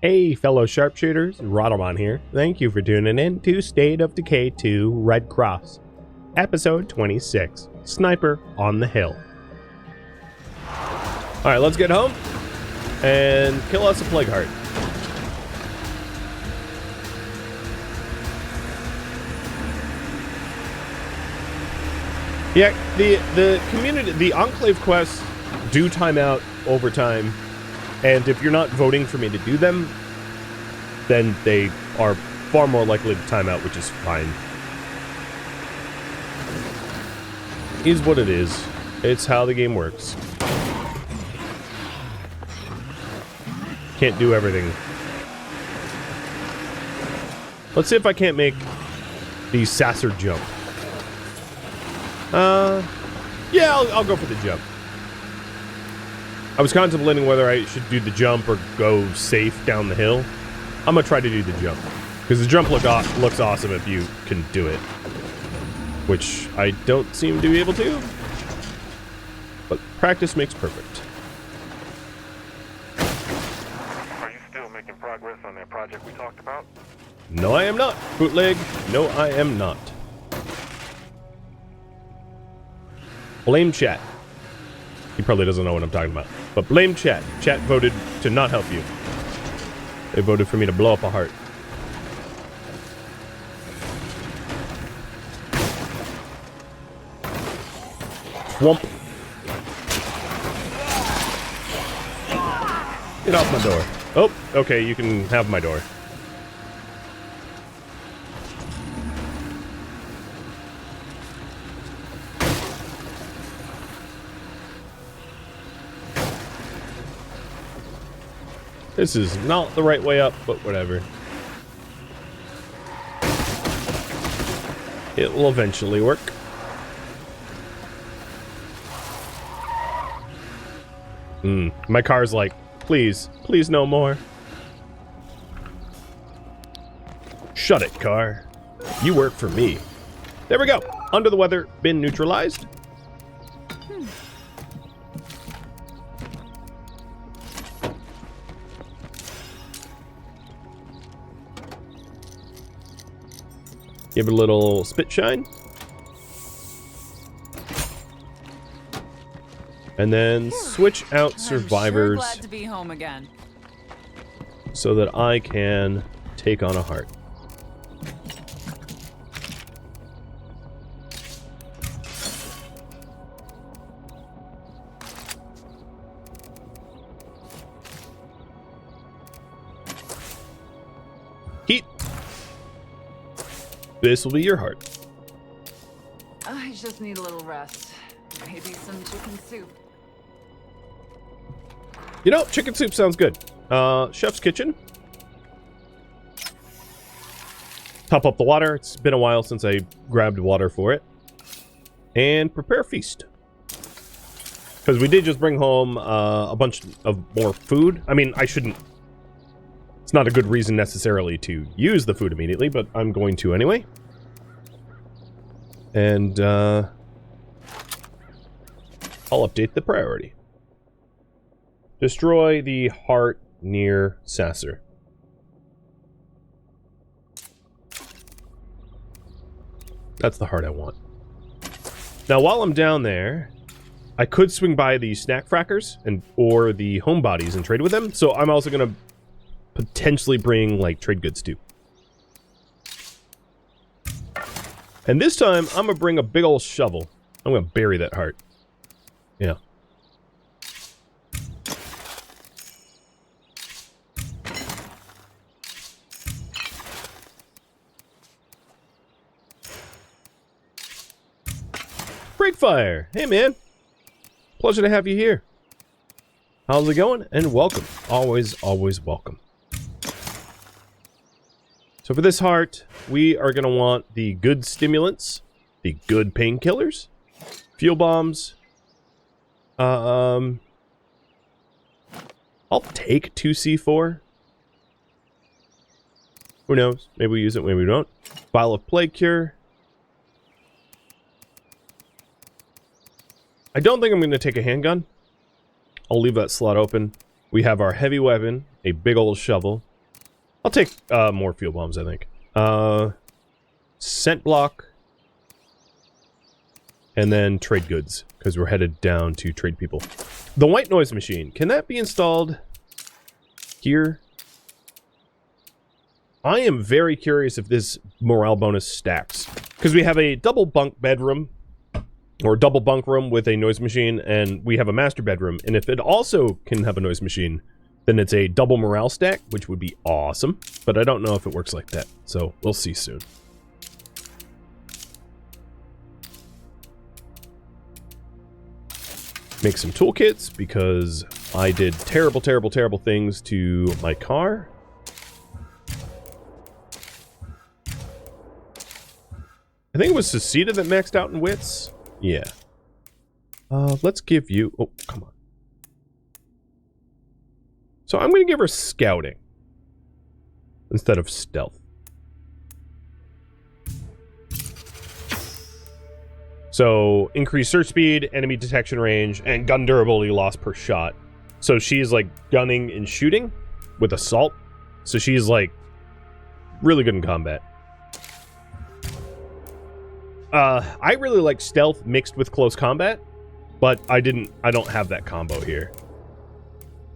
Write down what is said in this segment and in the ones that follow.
Hey fellow sharpshooters, Rhadamant here. Thank you for tuning in to State of Decay 2 Red Cross, episode 26, Sniper on the Hill. Alright, let's get home and kill us a plague heart. Yeah, the community, the enclave quests do time out over time, and if you're not voting for me to do them, then they are far more likely to time out, which is fine. Is what it is. It's how the game works. Can't do everything. Let's see if I can't make the Sasser jump. Yeah, I'll go for the jump. I was contemplating whether I should do the jump or go safe down the hill. I'm gonna try to do the jump, because the jump looks awesome if you can do it, which I don't seem to be able to, but practice makes perfect. Are you still making progress on that project we talked about? No, I am not, bootleg. No, I am not. Blame chat. He probably doesn't know what I'm talking about. But blame chat. Chat voted to not help you. They voted for me to blow up a heart. Whomp. Get off my door. Oh, okay, you can have my door. This is not the right way up, but whatever. It will eventually work. My car's like, please, please no more. Shut it, car. You work for me. There we go. Under the weather, been neutralized. Give it a little spit shine. And then switch out survivors. I'm sure glad to be home again. So that I can take on a heart. Heat. This will be your heart. I just need a little rest. Maybe some chicken soup. You know, chicken soup sounds good. Chef's kitchen. Top up the water. It's been a while since I grabbed water for it. And prepare feast. Because we did just bring home a bunch of more food. I mean, I shouldn't... It's not a good reason necessarily to use the food immediately, but I'm going to anyway. And, I'll update the priority. Destroy the heart near Sasser. That's the heart I want. Now, while I'm down there, I could swing by the snack frackers or the homebodies and trade with them. So I'm also going to potentially bring, like, trade goods too. And this time, I'm going to bring a big old shovel. I'm going to bury that heart. Yeah. Breakfire! Hey, man. Pleasure to have you here. How's it going? And welcome. Always, always welcome. So for this heart, we are going to want the good stimulants, the good painkillers, fuel bombs. I'll take 2C4. Who knows? Maybe we use it, maybe we don't. Vial of plague cure. I don't think I'm going to take a handgun. I'll leave that slot open. We have our heavy weapon, a big old shovel, I'll take more fuel bombs, I think. Scent block. And then trade goods, because we're headed down to trade people. The white noise machine, can that be installed here? I am very curious if this morale bonus stacks. Because we have a double bunk bedroom, or double bunk room with a noise machine, and we have a master bedroom. And if it also can have a noise machine, then it's a double morale stack, which would be awesome. But I don't know if it works like that, so we'll see soon. Make some toolkits, because I did terrible, terrible, terrible things to my car. I think it was Cecita that maxed out in wits. Yeah. Let's give you... Oh, come on. So I'm going to give her scouting instead of stealth. So, increased search speed, enemy detection range, and gun durability loss per shot. So she's like gunning and shooting with assault. So she's like really good in combat. I really like stealth mixed with close combat, but I don't have that combo here.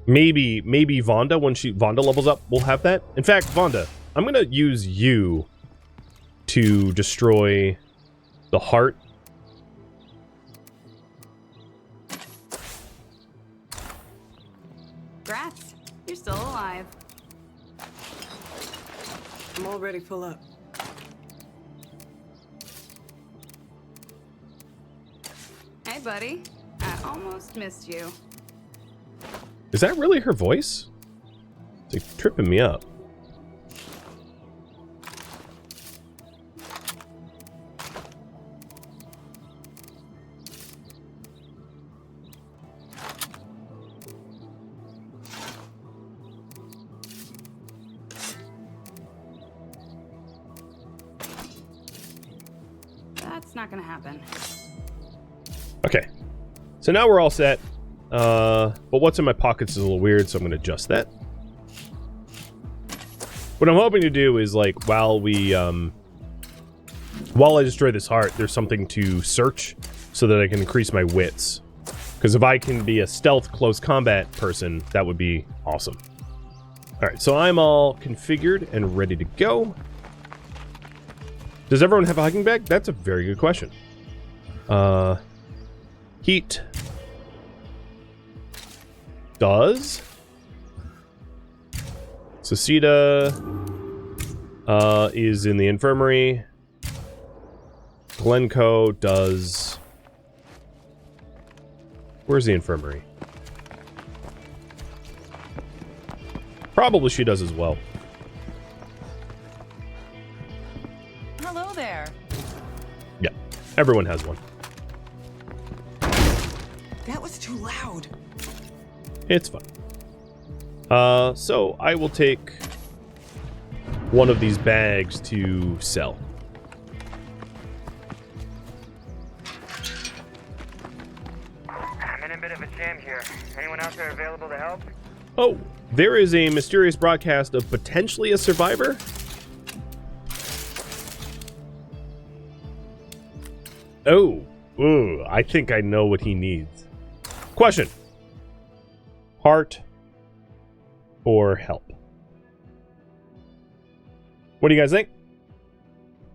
Maybe Vonda, when Vonda levels up, will have that. In fact, Vonda, I'm gonna use you to destroy the heart. Grats, you're still alive. I'm already full up. Hey, buddy. I almost missed you. Is that really her voice? It's like tripping me up. That's not gonna happen. Okay. So now we're all set. But what's in my pockets is a little weird, so I'm going to adjust that. What I'm hoping to do is, like, while I destroy this heart, there's something to search so that I can increase my wits. Because if I can be a stealth close combat person, that would be awesome. Alright, so I'm all configured and ready to go. Does everyone have a hiking bag? That's a very good question. Heat. Does. Cecita is in the infirmary. Glencoe does. Where's the infirmary? Probably she does as well. Hello there. Yeah, everyone has one. That was too loud. It's fine. So I will take one of these bags to sell. I'm in a bit of a jam here. Anyone out there available to help? Oh, there is a mysterious broadcast of potentially a survivor. Oh, ooh, I think I know what he needs. Question. Heart or help? What do you guys think?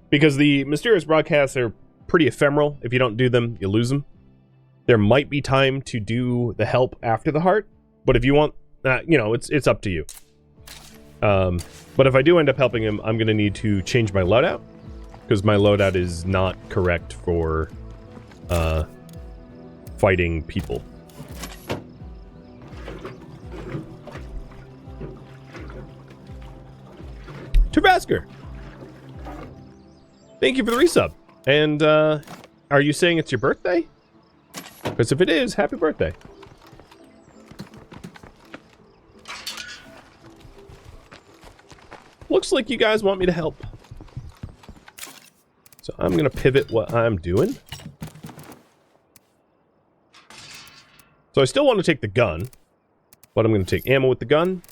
Because the mysterious broadcasts are pretty ephemeral. If you don't do them, you lose them. There might be time to do the help after the heart, but if you want, you know, it's up to you. But if I do end up helping him, I'm going to need to change my loadout, because my loadout is not correct for fighting people. Tabasco, thank you for the resub. And are you saying it's your birthday? Because if it is, happy birthday. Looks like you guys want me to help. So I'm going to pivot what I'm doing. So I still want to take the gun, but I'm going to take ammo with the gun.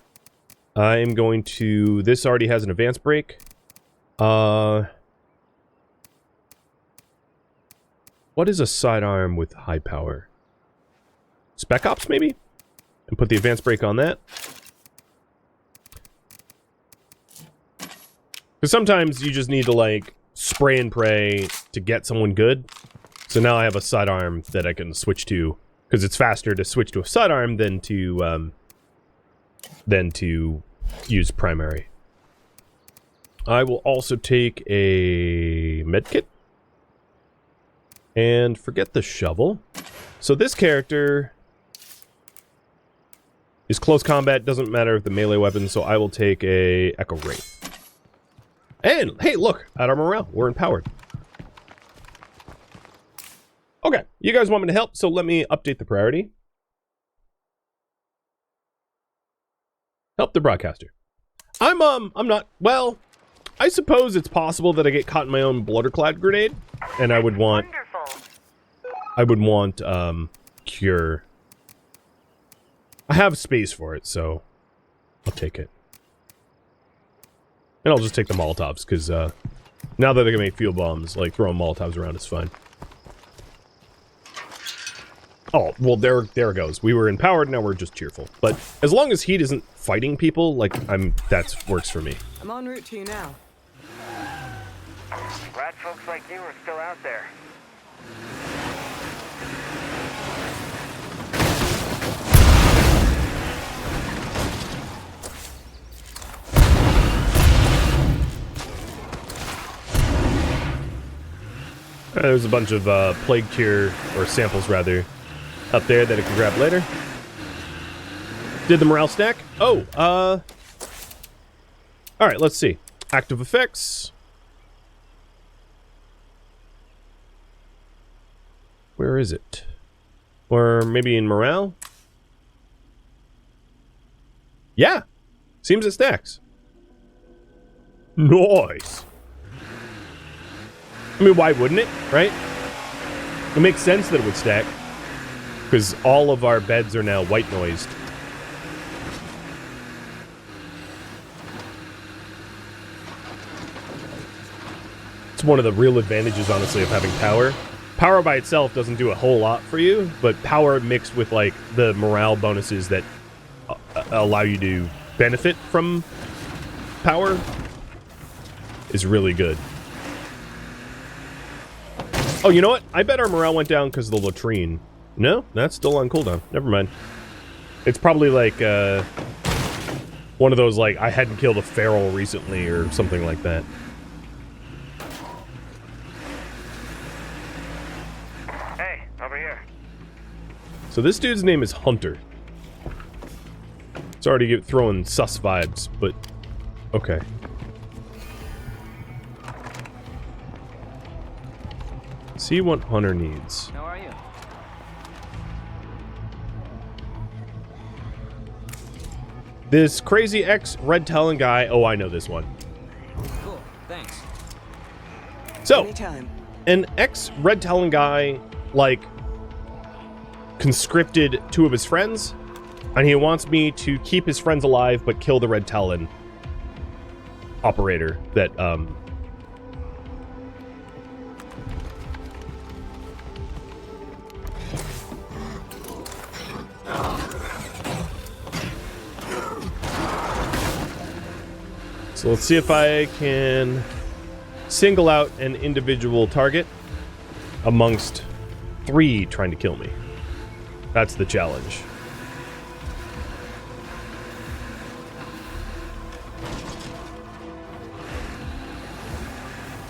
I'm going to... This already has an advanced brake. What is a sidearm with high power? Spec Ops, maybe? And put the advanced brake on that. Because sometimes you just need to, like, spray and pray to get someone good. So now I have a sidearm that I can switch to. Because it's faster to switch to a sidearm than to use primary. I will also take a medkit. And forget the shovel. So this character is close combat, doesn't matter if the melee weapon, so I will take a Echo Wraith. And, hey, look, at our morale, we're empowered. Okay, you guys want me to help, so let me update the priority. Help the broadcaster. I'm not, well, I suppose it's possible that I get caught in my own blooderclad grenade, and I would want, cure. I have space for it, so I'll take it. And I'll just take the Molotovs, because now that I can make fuel bombs, like throwing Molotovs around is fine. Oh, well, there it goes. We were empowered, now we're just cheerful. But as long as Heat isn't fighting people, like, that works for me. I'm en route to you now. Glad folks like you are still out there. There's a bunch of plague cure, or samples rather, up there that I can grab later. Did the morale stack? Oh, alright, let's see. Active effects. Where is it? Or maybe in morale? Yeah! Seems it stacks. Nice! I mean, why wouldn't it, right? It makes sense that it would stack. Because all of our beds are now white noised. It's one of the real advantages, honestly, of having power. Power by itself doesn't do a whole lot for you, but power mixed with, like, the morale bonuses that allow you to benefit from power is really good. Oh, you know what? I bet our morale went down because of the latrine. No, that's still on cooldown. Never mind. It's probably like one of those, like, I hadn't killed a feral recently or something like that. Hey, over here. So this dude's name is Hunter. It's already throwing sus vibes, but okay. See what Hunter needs. How are you? This crazy ex-Red Talon guy. Oh, I know this one. Cool, thanks. So, Anytime. an ex-Red Talon guy, like, conscripted 2 of his friends, and he wants me to keep his friends alive, but kill the Red Talon operator that, So let's see if I can single out an individual target amongst 3 trying to kill me. That's the challenge.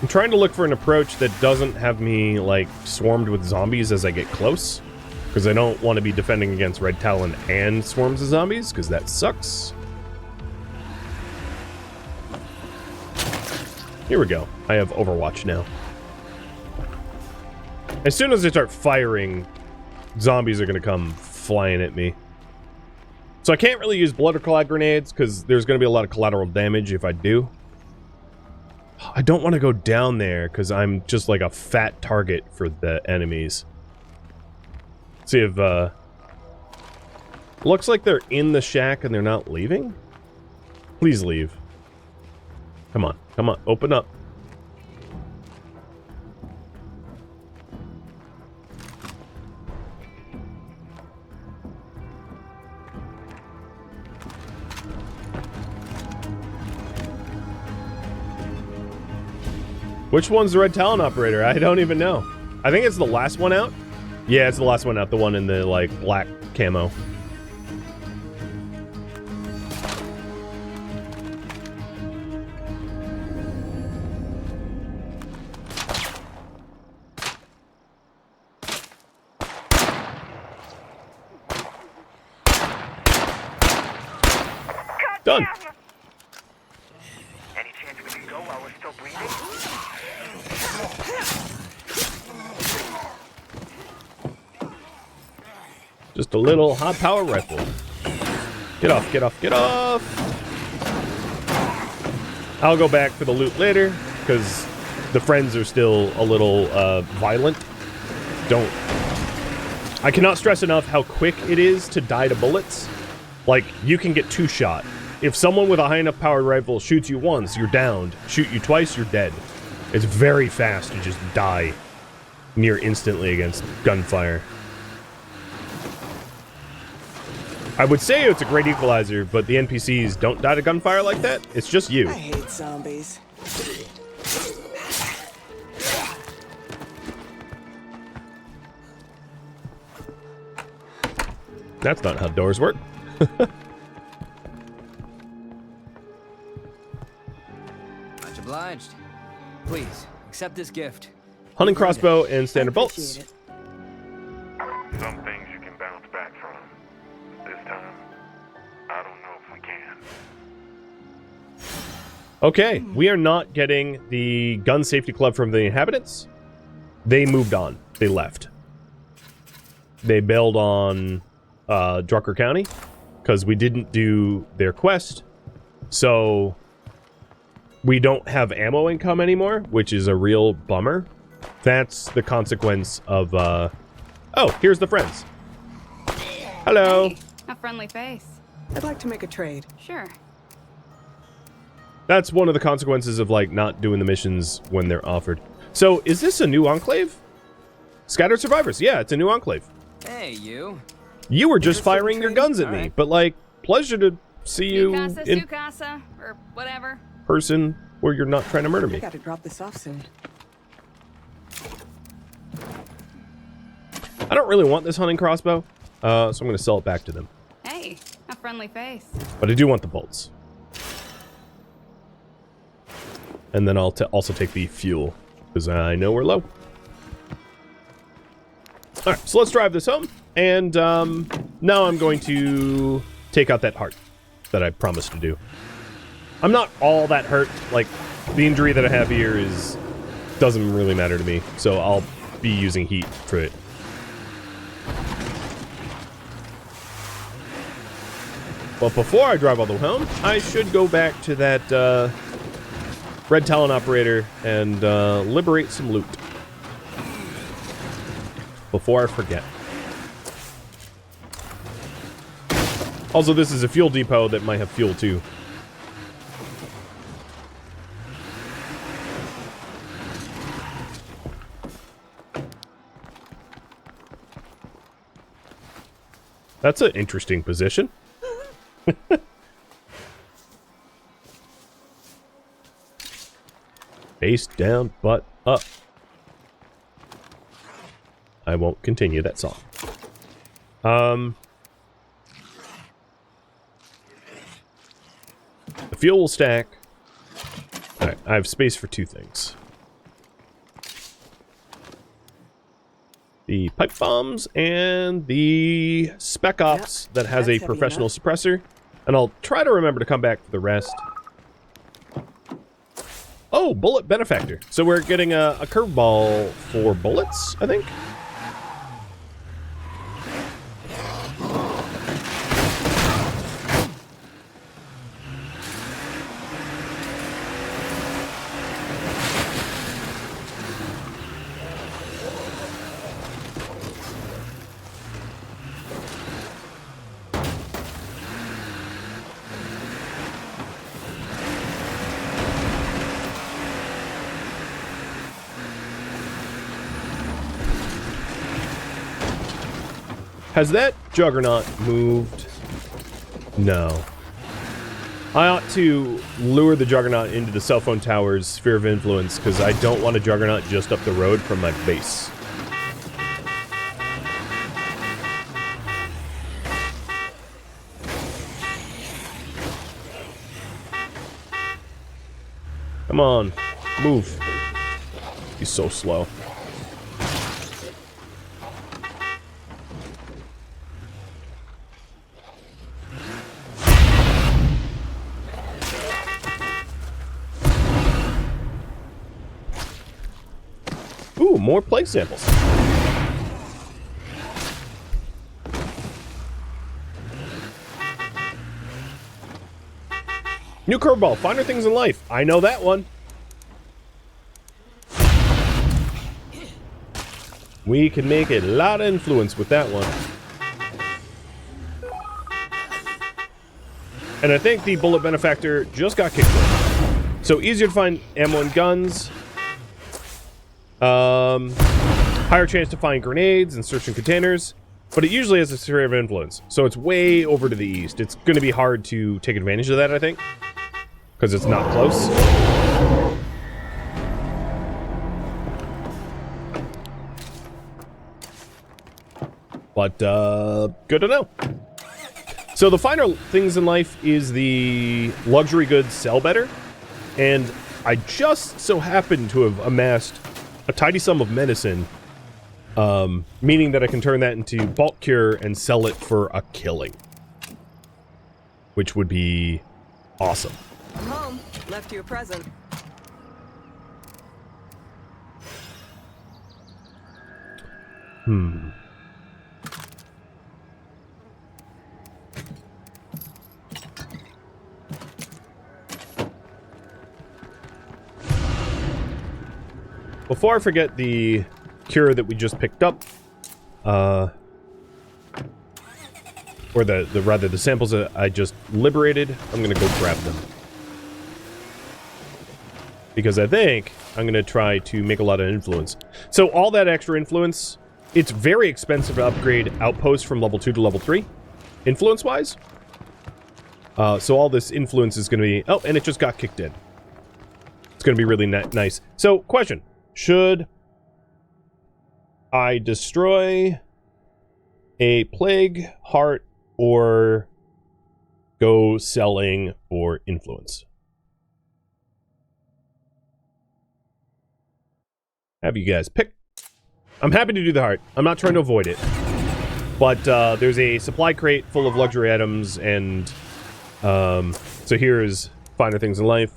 I'm trying to look for an approach that doesn't have me, like, swarmed with zombies as I get close. Because I don't want to be defending against Red Talon and swarms of zombies, because that sucks. Here we go. I have Overwatch now. As soon as I start firing, zombies are going to come flying at me. So I can't really use blooderclad grenades, because there's going to be a lot of collateral damage if I do. I don't want to go down there, because I'm just like a fat target for the enemies. Let's see if, looks like they're in the shack and they're not leaving? Please leave. Come on. Come on. Open up. Which one's the Red Talon operator? I don't even know. I think it's the last one out. Yeah, it's the last one out. The one in the, like, black camo. Done. Any chance we can go while we're still bleeding? Just a little hot power rifle. Get off, get off, get off. I'll go back for the loot later, because the friends are still a little violent. I cannot stress enough how quick it is to die to bullets. Like, you can get 2 shot. If someone with a high enough powered rifle shoots you once, you're downed. Shoot you twice, you're dead. It's very fast to just die near instantly against gunfire. I would say it's a great equalizer, but the NPCs don't die to gunfire like that. It's just you. I hate zombies. That's not how doors work. Much obliged. Please, accept this gift. Hunting crossbow and standard I bolts. appreciate it. Some things you can bounce back from. This time, I don't know if we can. Okay, we are not getting the gun safety club from the inhabitants. They moved on. They left. They bailed on Drucker County because we didn't do their quest. So we don't have ammo income anymore, which is a real bummer. That's the consequence of... Oh, here's the friends. Hello. Hey, a friendly face. I'd like to make a trade. Sure. That's one of the consequences of, like, not doing the missions when they're offered. So, is this a new enclave? Scattered survivors. Yeah, it's a new enclave. Hey, you. You were just Interested in firing your trading? guns at me, Alright. but, like, pleasure to see you Casa, in su casa, or whatever. person where you're not trying to murder I me. gotta drop this off soon. I don't really want this hunting crossbow, so I'm going to sell it back to them. Hey, a friendly face. But I do want the bolts. And then I'll also take the fuel, because I know we're low. Alright, so let's drive this home. And now I'm going to take out that heart that I promised to do. I'm not all that hurt. Like, the injury that I have here doesn't really matter to me. So I'll be using heat for it. But before I drive all the way home, I should go back to that Red Talon operator and liberate some loot. Before I forget. Also, this is a fuel depot that might have fuel too. That's an interesting position. Face down, butt up. I won't continue that song. The fuel will stack. Alright, I have space for 2 things. The pipe bombs and the spec ops that has that's a heavy professional enough. suppressor. And I'll try to remember to come back for the rest. Oh, bullet benefactor. So we're getting a curveball for bullets, I think. Has that juggernaut moved? No. I ought to lure the juggernaut into the cell phone tower's sphere of influence because I don't want a juggernaut just up the road from my base. Come on, move. He's so slow. Ooh, more plague samples. New curveball, finer things in life. I know that one. We can make a lot of influence with that one. And I think the bullet benefactor just got kicked in. So easier to find ammo and guns. Higher chance to find grenades and searching containers. But it usually has a sphere of influence. So it's way over to the east. It's going to be hard to take advantage of that, I think. Because it's not close. But, good to know. So the finer things in life is the luxury goods sell better. And I just so happen to have amassed a tidy sum of medicine. Meaning that I can turn that into bulk cure and sell it for a killing. Which would be awesome. I'm home. Left you a present. Before I forget the cure that we just picked up, or rather the samples that I just liberated, I'm gonna go grab them. Because I think I'm gonna try to make a lot of influence. So all that extra influence, it's very expensive to upgrade outposts from level 2 to level 3, influence-wise. So all this influence is gonna be... Oh, and it just got kicked in. It's gonna be really nice. So, question. Should I destroy a plague, heart, or go selling for influence? Have you guys pick? I'm happy to do the heart. I'm not trying to avoid it. But there's a supply crate full of luxury items, and so here's finer things in life.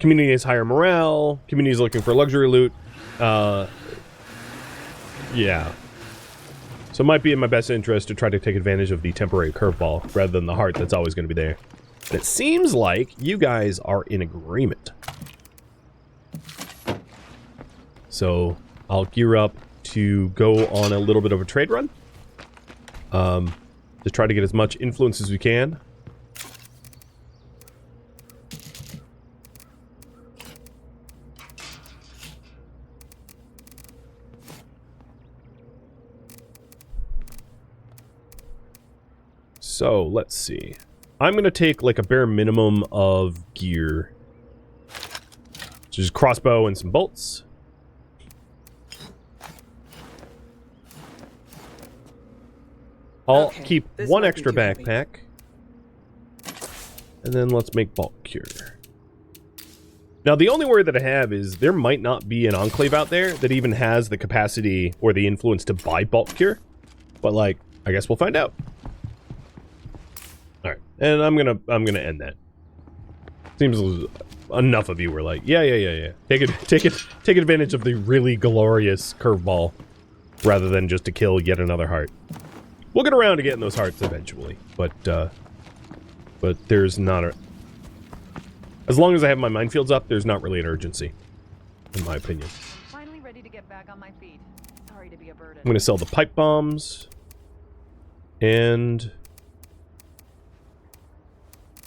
Community has higher morale. Community is looking for luxury loot. Yeah. So it might be in my best interest to try to take advantage of the temporary curveball rather than the heart that's always going to be there. And it seems like you guys are in agreement. So I'll gear up to go on a little bit of a trade run. To try to get as much influence as we can. So, let's see. I'm going to take, like, a bare minimum of gear. So just crossbow and some bolts. I'll keep one extra backpack. And then let's make bulk cure. Now, the only worry that I have is there might not be an enclave out there that even has the capacity or the influence to buy bulk cure. But, like, I guess we'll find out. Alright, and I'm gonna end that. Seems enough of you were like, yeah. Take advantage of the really glorious curveball rather than just to kill yet another heart. We'll get around to getting those hearts eventually, but there's not a... As long as I have my minefields up, there's not really an urgency, in my opinion. Finally ready to get back on my feet. Sorry to be a burden. I'm gonna sell the pipe bombs, and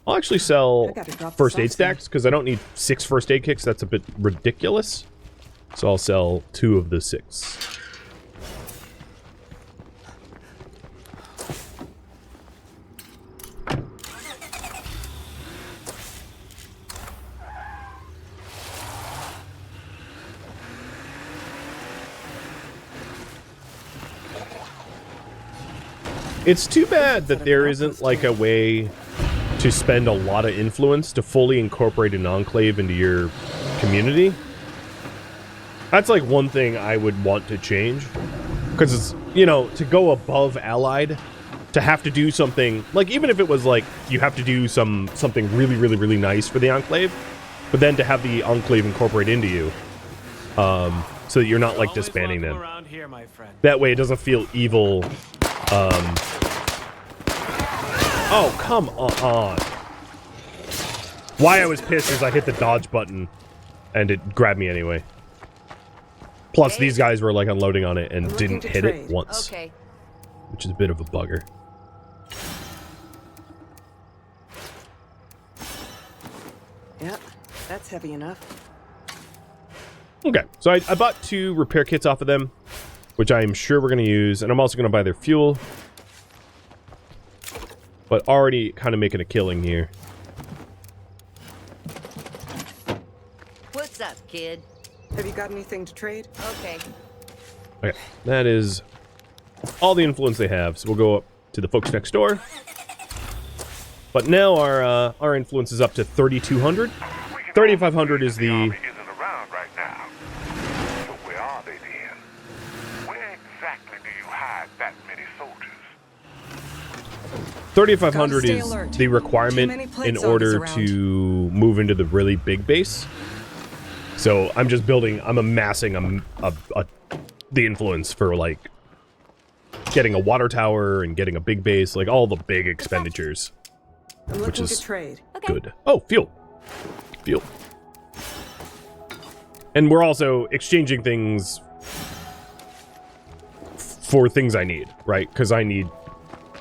I'll actually sell first aid stacks, because I don't need 6 first aid kits. That's a bit ridiculous. So I'll sell 2 of the 6. It's too bad that there isn't like a way to spend a lot of influence to fully incorporate an enclave into your community. That's like one thing I would want to change. Because it's, you know, to go above allied, to have to do something, like even if it was like you have to do something really, really, really nice for the enclave, but then to have the enclave incorporate into you, so that you're not like disbanding them. Here, my friend. That way it doesn't feel evil. Oh, come on. Why I was pissed is I hit the dodge button and it grabbed me anyway. Plus, these guys were like unloading on it and didn't hit it once. Okay. Which is a bit of a bugger. Yep, that's heavy enough. Okay, so I bought 2 repair kits off of them, which I'm sure we're going to use, and I'm also going to buy their fuel. But already kind of making a killing here. What's up, kid? Have you got anything to trade? Okay. Okay, that is all the influence they have, so we'll go up to the folks next door. But now our influence is up to 3,200. 3,500 is the... Isn't around right now. So where are they then? Where exactly do you hide that many soldiers? 3,500 Stay is alert. the Too requirement many plague in zombies order around. to move into the really big base. So I'm just building, I'm amassing the influence for like getting a water tower and getting a big base, like all the big expenditures, I'm which looking is to trade. good. Oh, fuel. Fuel. And we're also exchanging things for things I need, right? Because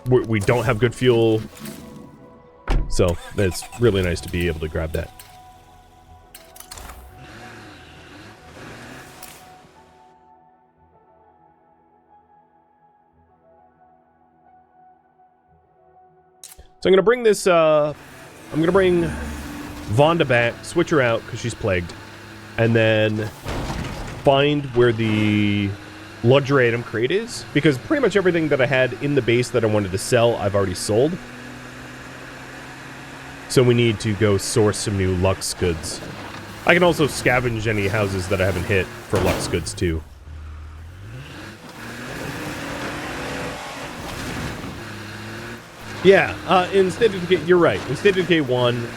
we don't have good fuel. So it's really nice to be able to grab that. So I'm going to bring this, I'm going to bring Vonda back, switch her out because she's plagued, and then find where the luxury item crate is, because pretty much everything that I had in the base that I wanted to sell, I've already sold. So we need to go source some new Lux goods. I can also scavenge any houses that I haven't hit for Lux goods too. Yeah, in State of Decay, you're right. In State of Decay 1,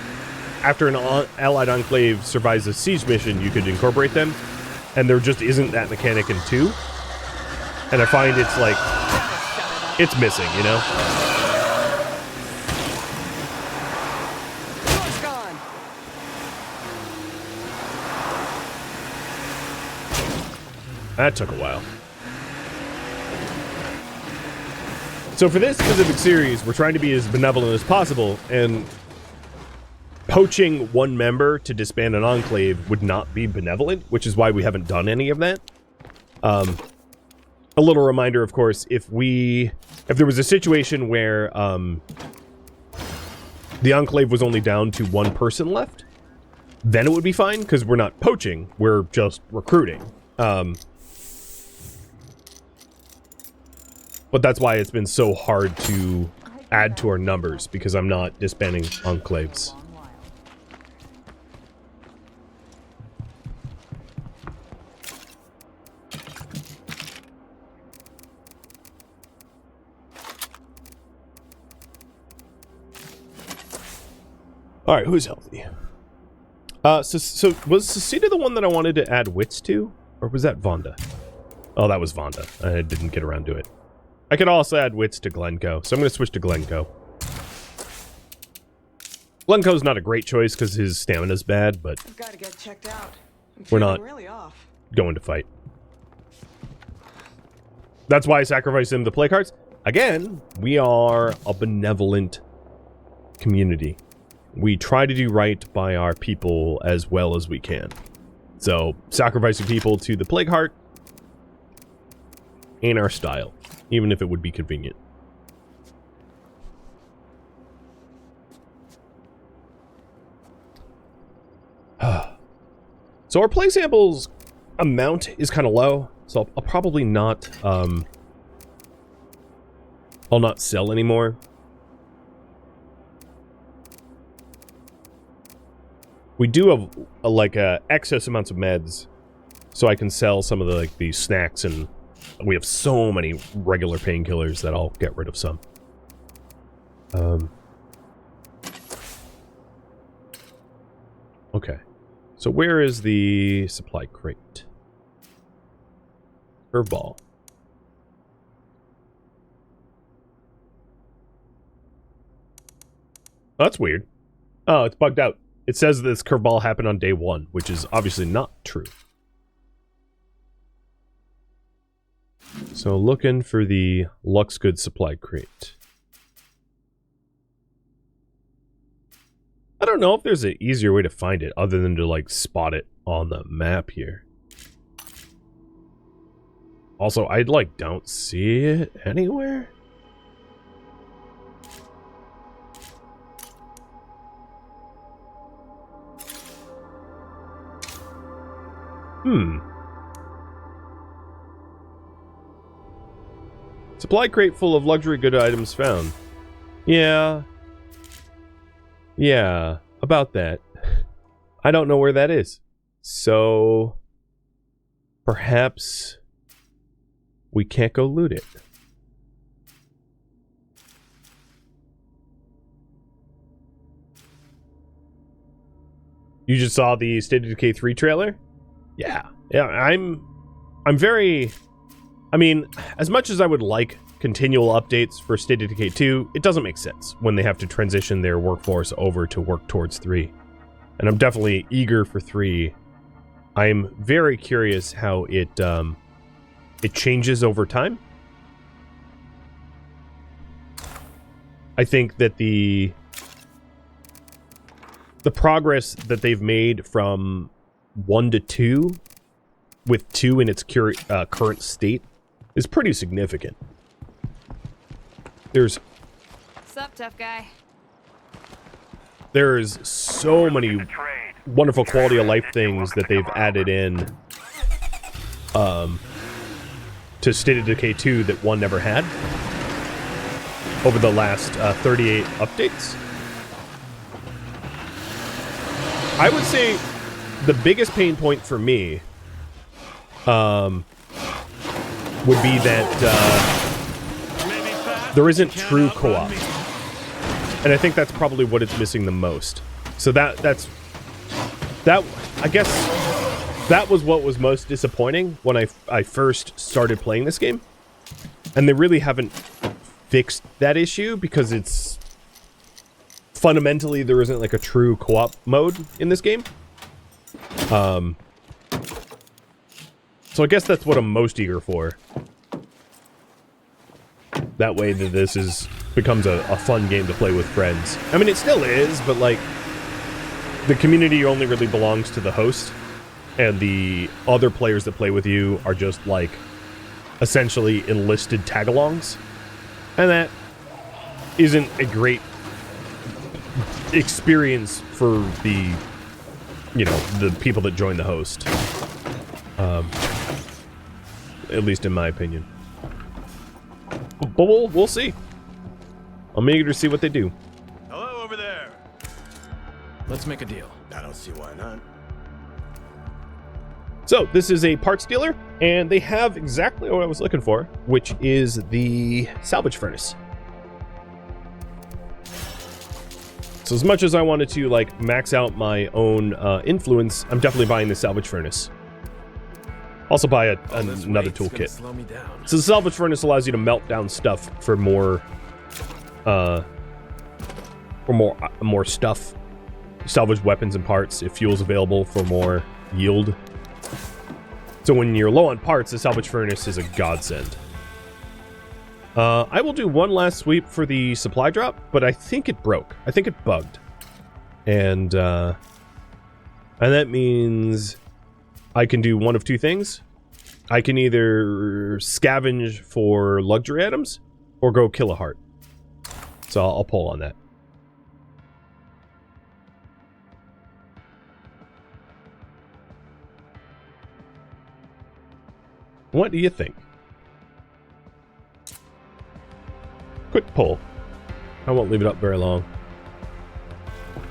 after an allied enclave survives a siege mission, you could incorporate them. And there just isn't that mechanic in 2. And I find it's like, it's missing, you know? Door's gone. That took a while. So for this specific series, we're trying to be as benevolent as possible, and poaching one member to disband an enclave would not be benevolent, which is why we haven't done any of that. A little reminder, of course, if there was a situation where the enclave was only down to 1 person left, then it would be fine, because we're not poaching, we're just recruiting. But that's why it's been so hard to add to our numbers, because I'm not disbanding enclaves. Alright, who's healthy? So was Cecita the one that I wanted to add wits to? Or was that Vonda? Oh, that was Vonda. I didn't get around to it. I could also add wits to Glencoe, so I'm going to switch to Glencoe. Glencoe's not a great choice because his stamina's bad, but I've got to get checked out. I'm We're feeling not. really off. Going to fight. That's why I sacrificed him to play cards. Again, we are a benevolent community. We try to do right by our people as well as we can. So, sacrificing people to the Plague Heart ain't our style, even if it would be convenient. So our play samples amount is kind of low, so I'll probably not I'll not sell anymore. We do have like excess amounts of meds, so I can sell some of the the snacks, and we have so many regular painkillers that I'll get rid of some. Okay, so where is the supply crate? Curveball. Oh, that's weird. Oh, it's bugged out. It says this curveball happened on day 1, which is obviously not true. So looking for the Lux Goods supply crate. I don't know if there's an easier way to find it other than to like spot it on the map here. Also, I like don't see it anywhere. Supply crate full of luxury good items found. Yeah. Yeah, about that. I don't know where that is. So perhaps we can't go loot it. You just saw the State of Decay 3 trailer? Yeah. Yeah, I'm very... I mean, as much as I would like continual updates for State of Decay 2, it doesn't make sense when they have to transition their workforce over to work towards 3. And I'm definitely eager for 3. I'm very curious how it changes over time. I think that the progress that they've made from 1 to 2, with 2 in its current state, is pretty significant. There's... Sup, tough guy? There's so many wonderful quality of life things that they've added in to State of Decay 2 that 1 never had over the last 38 updates. I would say the biggest pain point for me would be that there isn't true co-op. And I think that's probably what it's missing the most. So that I guess that was what was most disappointing when I first started playing this game. And they really haven't fixed that issue because it's fundamentally there isn't like a true co-op mode in this game. So I guess that's what I'm most eager for. That way that this becomes a fun game to play with friends. I mean, it still is, but like the community only really belongs to the host, and the other players that play with you are just like essentially enlisted tagalongs, and that isn't a great experience for the, you know, the people that join the host. At least in my opinion. But we'll see. I'm eager to see what they do. Hello over there. Let's make a deal. I don't see why not. So this is a parts dealer, and they have exactly what I was looking for, which is the salvage furnace. So as much as I wanted to like max out my own influence, I'm definitely buying the salvage furnace. Also buy another toolkit. So the salvage furnace allows you to melt down stuff for more stuff. Salvage weapons and parts if fuel's available for more yield. So when you're low on parts, the salvage furnace is a godsend. I will do one last sweep for the supply drop, but I think it broke. I think it bugged. And that means I can do one of two things. I can either scavenge for luxury items or go kill a heart. So I'll pull on that. What do you think? pull. I won't leave it up very long.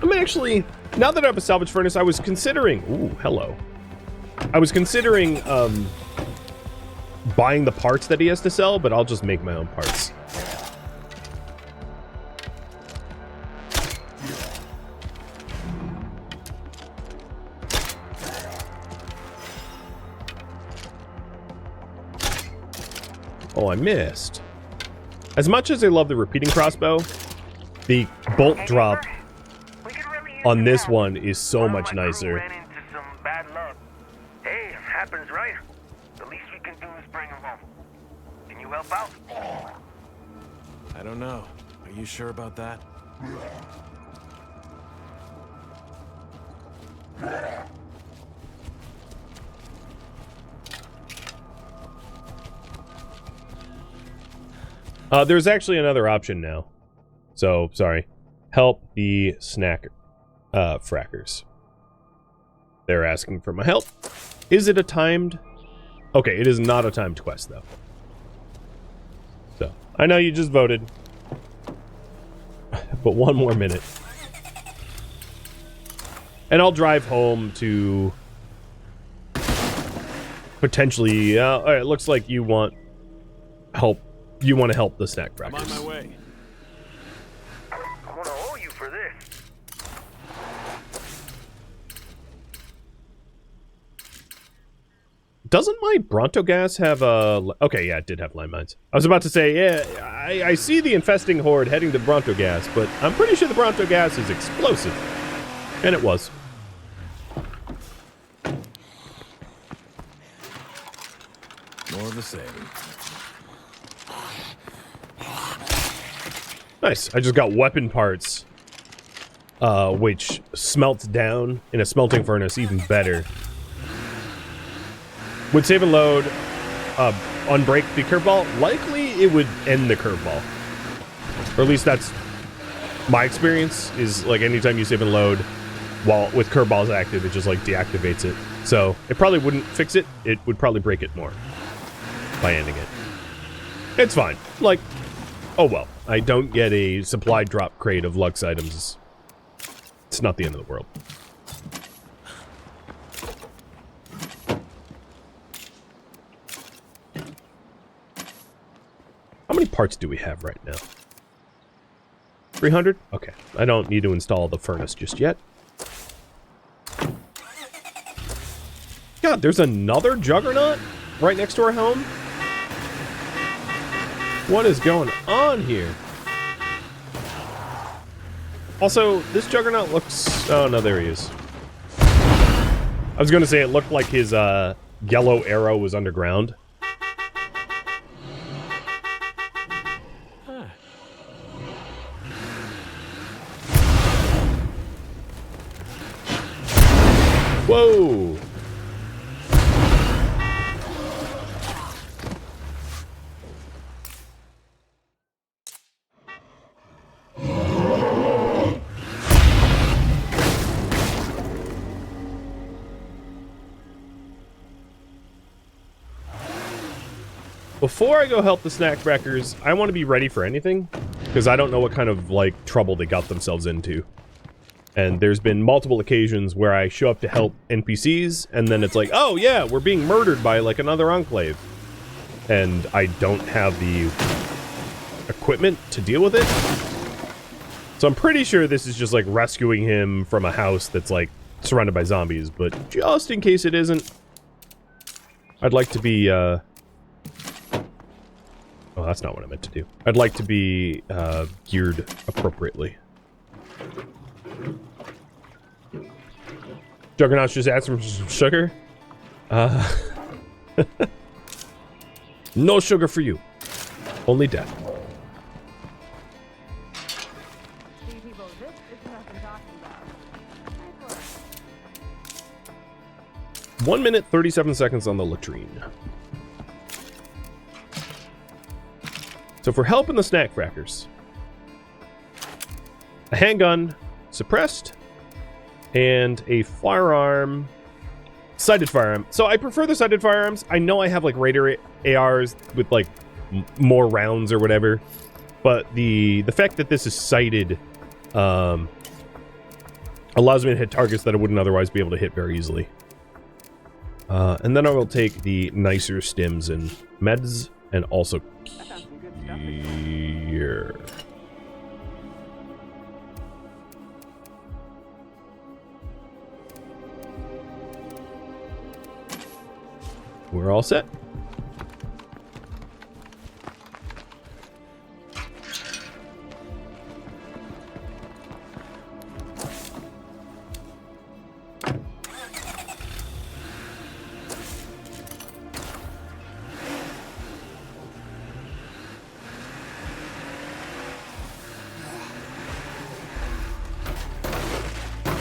I'm actually, now that I have a salvage furnace, I was considering, ooh, hello. I was considering buying the parts that he has to sell, but I'll just make my own parts. Oh, I missed. As much as I love the repeating crossbow, the bolt drop on this one is so much nicer. Ran into some bad luck. Hey, it happens, right? The least we can do is bring him home. Can you help out? I don't know. Are you sure about that? There's actually another option now. So, sorry. Help the snack frackers. They're asking for my help. Is it a timed? Okay, it is not a timed quest, though. So, I know you just voted. But one more minute. And I'll drive home to... potentially... alright, it looks like you want help. You want to help the snack I'm frackers. on my way. I'm gonna owe you for this. Doesn't my Bronto gas have a... Okay, yeah, it did have landmines. I was about to say, yeah, I see the infesting horde heading to Bronto gas, but I'm pretty sure the Bronto gas is explosive. And it was. More of the same. Nice. I just got weapon parts, which smelt down in a smelting furnace even better. Would save and load, unbreak the curveball? Likely it would end the curveball. Or at least that's my experience, is like anytime you save and load while with curveballs active, it just like deactivates it. So it probably wouldn't fix it. It would probably break it more by ending it. It's fine. Like, oh well. I don't get a supply drop crate of Lux items. It's not the end of the world. How many parts do we have right now? 300? Okay. I don't need to install the furnace just yet. God, there's another Juggernaut right next to our home? What is going on here? Also, this Juggernaut looks... Oh, no, there he is. I was going to say it looked like his yellow arrow was underground. Whoa! Before I go help the snack crackers, I want to be ready for anything, because I don't know what kind of, like, trouble they got themselves into. And there's been multiple occasions where I show up to help NPCs, and then it's like, oh yeah, we're being murdered by, like, another enclave. And I don't have the equipment to deal with it. So I'm pretty sure this is just, like, rescuing him from a house that's, like, surrounded by zombies. But just in case it isn't, I'd like to be, Oh, that's not what I meant to do. I'd like to be, geared appropriately. Juggernaut's just asking for some sugar? No sugar for you. Only death. See, people, this is what I'm talking about. Nice work. 1 minute, 37 seconds on the latrine. So for helping the snack crackers, a handgun, suppressed, and a firearm, sighted firearm. So I prefer the sighted firearms. I know I have like Raider ARs with like more rounds or whatever, but the fact that this is sighted allows me to hit targets that I wouldn't otherwise be able to hit very easily. And then I will take the nicer stims and meds, and also here. We're all set.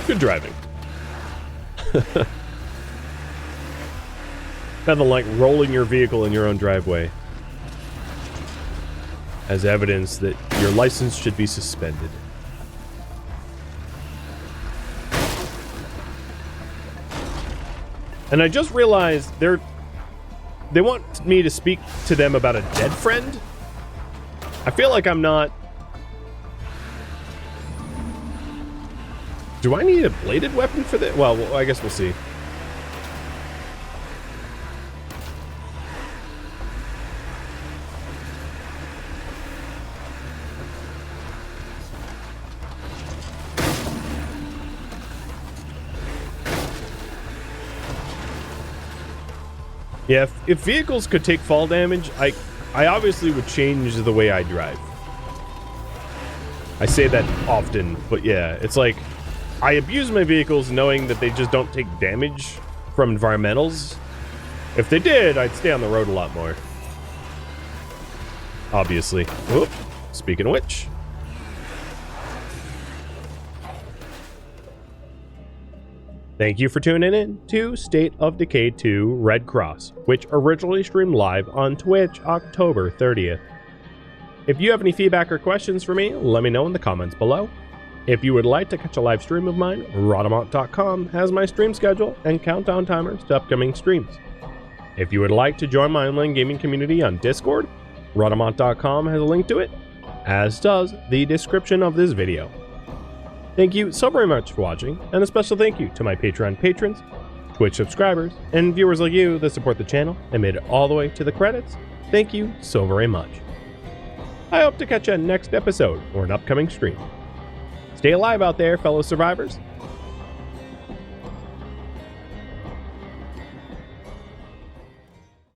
Good driving. Nothing like rolling your vehicle in your own driveway as evidence that your license should be suspended. And I just realized they want me to speak to them about a dead friend. I feel like I'm not. Do I need a bladed weapon for this? Well, I guess we'll see. Yeah, if vehicles could take fall damage, I obviously would change the way I drive. I say that often, but yeah, it's like I abuse my vehicles knowing that they just don't take damage from environmentals. If they did, I'd stay on the road a lot more. Obviously. Whoop. Speaking of which. Thank you for tuning in to State of Decay 2 Red Cross, which originally streamed live on Twitch October 30th. If you have any feedback or questions for me, let me know in the comments below. If you would like to catch a live stream of mine, Rhadamant.com has my stream schedule and countdown timers to upcoming streams. If you would like to join my online gaming community on Discord, Rhadamant.com has a link to it, as does the description of this video. Thank you so very much for watching, and a special thank you to my Patreon patrons, Twitch subscribers, and viewers like you that support the channel and made it all the way to the credits. Thank you so very much. I hope to catch you next episode or an upcoming stream. Stay alive out there, fellow survivors,